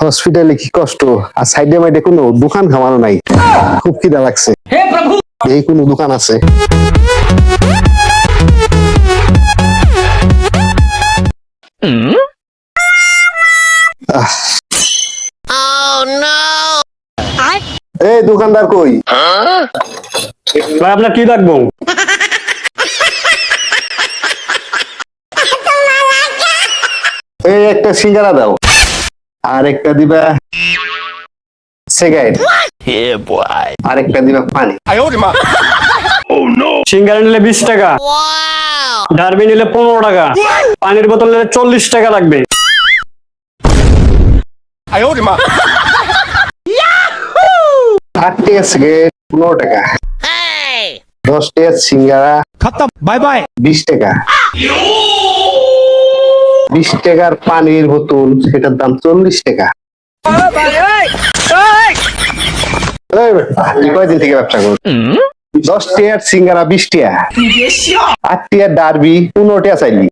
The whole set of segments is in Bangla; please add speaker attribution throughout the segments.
Speaker 1: হসপিটালে কি কষ্ট, আর সাইডে মাইডে কোনো দোকান খামানো নাই, খুব খিদা লাগছে। এই কোনো দোকান আছে? এই দোকানদার কই?
Speaker 2: ভাই আপনার কি লাগবো?
Speaker 1: এই একটা সিঙ্গারা দাও, আর একটা দিবা সিগারেট, আর একটা দিবা পানি।
Speaker 2: সিঙ্গারা নিলে 20 টাকা, ডারবি নিলে 15 টাকা, পানির বোতল নিলে 40 টাকা লাগবে।
Speaker 1: আট টাকা সিগারেট 15 টাকা, 10 টাকা সিঙ্গারা
Speaker 3: खत्म बाय बाय
Speaker 1: 20 টাকা, 20 টাকার পানির বোতল সেটার দাম 40 টাকা। এই বেটা, তুই কয়দিন থেকে ব্যবসা করছিস? 10 টাকার সিঙ্গারা 20 টাকা, 8 টাকার ডারবি 15 টাকা চাইলি,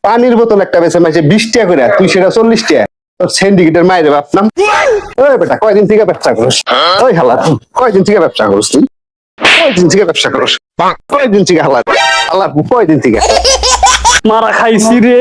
Speaker 1: পানির বোতল একটা বেচে মাইছে 20 টাকা করে, তুই সেটা 40 টাকা। তোর সিন্ডিকেটের মাইরে বাপলাম। ওই বেটা, কয়দিন থেকে ব্যবসা করিস? ওই হালা, কয়দিন থেকে ব্যবসা করিস তুই? কয়দিন থেকে ব্যবসা করিস? কয়দিন থেকে হালা, হালা কয়দিন থেকে
Speaker 2: মারা খাইছি রে।